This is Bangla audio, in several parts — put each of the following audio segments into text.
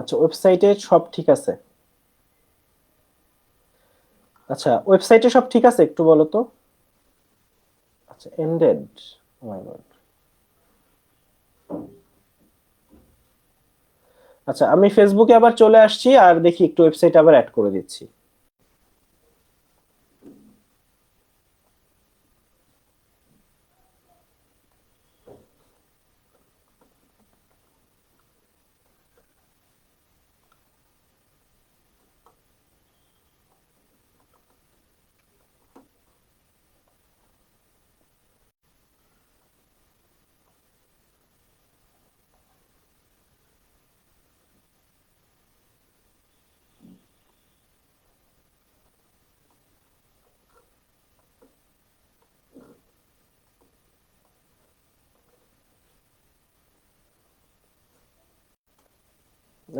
আচ্ছা, ওয়েবসাইটে সব ঠিক আছে? আচ্ছা, ওয়েবসাইটে সব ঠিক আছে, একটু বলো তো। আচ্ছা, এন্ডেড। ও মাই গড। আচ্ছা, আমি ফেসবুকে আবার চলে আসছি, আর দেখি একটু ওয়েবসাইট আবার অ্যাড করে দিচ্ছি।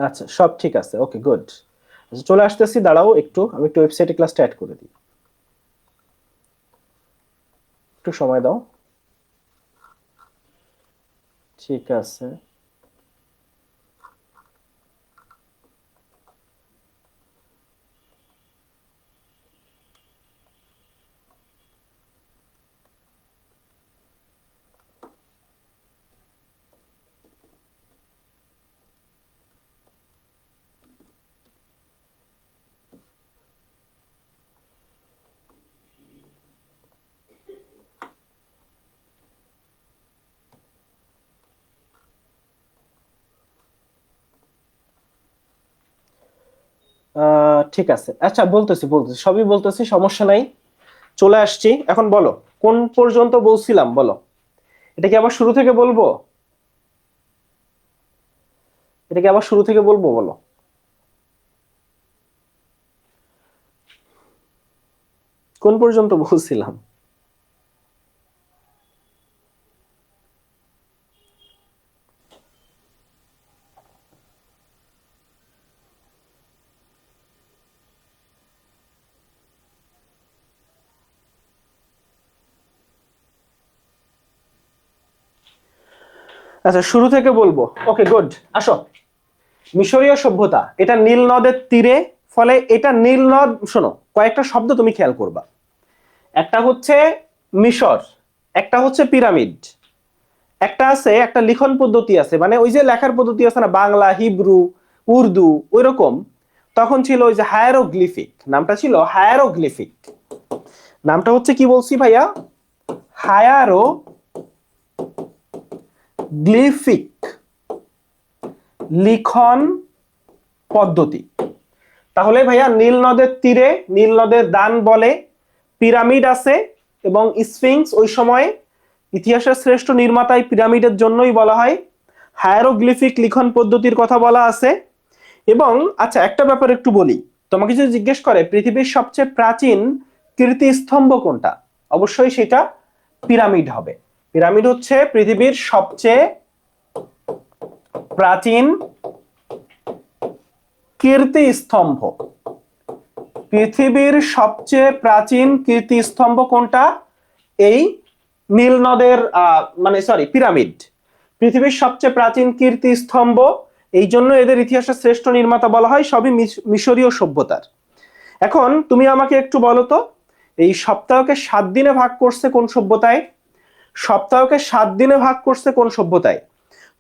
আচ্ছা, সব ঠিক আছে, ওকে, গুড। আচ্ছা, চলে আসতেছি, দাঁড়াও একটু, আমি একটু ওয়েবসাইটে ক্লাসটা অ্যাড করে দিই। একটু সময় দাও। ঠিক আছে। ঠিক আছে, আচ্ছা, বলতেছি বলতেছি, সবই বলতেছি, সমস্যা নাই। চলে আসছি, এখন বলো কোন পর্যন্ত বলছিলাম, বলো। এটা কি আবার শুরু থেকে বলবো? এটা কি আবার শুরু থেকে বলবো, বলো। কোন পর্যন্ত বলছিলাম? আচ্ছা, শুরু থেকে বলবো, ওকে, গুড। আসো। মিশরীয় সভ্যতা, এটা নীল নদের তীরে। ফলে এটা নীল নদ, শোনো, কয়েকটা শব্দ তুমি খেয়াল করবা। একটা হচ্ছে মিশর, একটা হচ্ছে পিরামিড, একটা আছে, একটা লিখন পদ্ধতি আছে, মানে ওই যে লেখার পদ্ধতি আছে না, বাংলা, হিব্রু, উর্দু, ওই রকম। তখন ছিল ওই যে হায়ারোগ্লিফিক, নামটা ছিল হায়ারোগ্লিফিক। নামটা হচ্ছে কি বলছি ভাইয়া? হায়ারোগ্লিফিক লিখন পদ্ধতি। তাহলে ভাইয়া নীল নদের তীরে, নীল নদের দান বলে পিরামিড আছে, এবং স্ফিংস ওই সময় ইতিহাসের শ্রেষ্ঠ নির্মাতায় পিরামিডের জন্যই বলা হয়। হায়ারোগ্লিফিক লিখন পদ্ধতির কথা বলা আছে। এবং আচ্ছা, একটা ব্যাপার একটু বলি, তোমাকে যদি জিজ্ঞেস করে পৃথিবীর সবচেয়ে প্রাচীন কীর্তিস্তম্ভ কোনটা, অবশ্যই সেটা পিরামিড হবে। পিরামিড হচ্ছে পৃথিবীর সবচেয়ে প্রাচীন কীর্তিস্তম্ভ। পৃথিবীর সবচেয়ে প্রাচীন কীর্তিস্তম্ভ কোনটা? এই নীল নদের মানে সরি, পিরামিড পৃথিবীর সবচেয়ে প্রাচীন কীর্তিস্তম্ভ। এই জন্য এদের ইতিহাসের শ্রেষ্ঠ নির্মাতা বলা হয়, সবই মিশরীয় সভ্যতার। এখন তুমি আমাকে একটু বলো তো, এই সপ্তাহকে 7 দিনে ভাগ করছে কোন সভ্যতায়? সপ্তাহকে 7 দিনে ভাগ করছে কোন সভ্যতায়?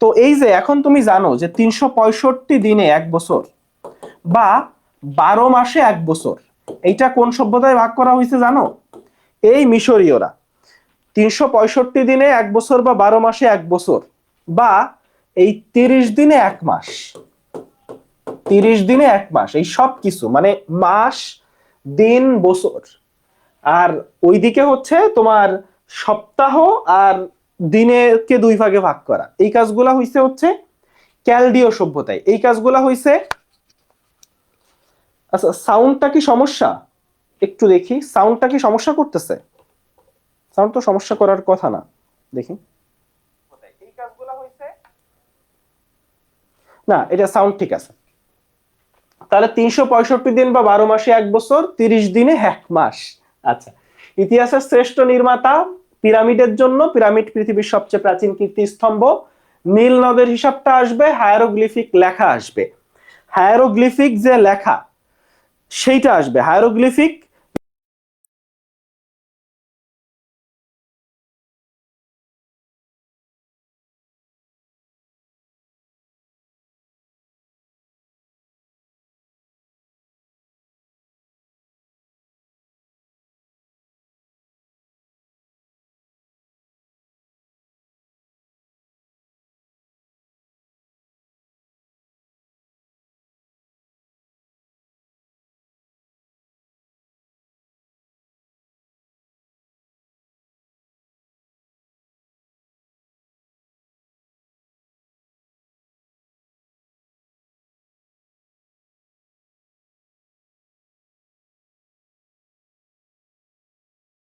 তো এই যে এখন তুমি জানো যে 365 দিনে এক বছর, বা 12 মাসে এক বছর, এইটা কোন সভ্যতায় ভাগ করা হয়েছে জানো? এই মিশরীয়রা। 365 দিনে এক বছর, বা 12 মাসে এক বছর, বা এই 30 দিনে এক মাস। 30 দিনে এক মাস, এই সব কিছু মানে মাস, দিন, বছর। আর ওইদিকে হচ্ছে তোমার সপ্তাহ আর দিনেরকে দুই ভাগে ভাগ করা। এই কাজগুলা হইছে হচ্ছে ক্যালডীয় সভ্যতায়। এই কাজগুলা হইছে। আচ্ছা, সাউন্ডটা কি সমস্যা? একটু দেখি, সাউন্ডটা কি সমস্যা করতেছে? সাউন্ড তো সমস্যা করার কথা না, দেখি। এই কাজগুলা হইছে, না, এটা সাউন্ড ঠিক আছে। তাহলে 365 দিন বা 12 মাসে এক বছর, 30 দিনে এক মাস। আচ্ছা, ইতিহাসের শ্রেষ্ঠ নির্মাতা পিরামিডের জন্য, পিরামিড পৃথিবীর সবচেয়ে প্রাচীন কীর্তিস্তম্ভ। নীল নদের হিসাবটা আসবে, হায়ারোগ্লিফিক লেখা আসবে। হায়ারোগ্লিফিক যে লেখা সেইটা আসবে, হায়ারোগ্লিফিক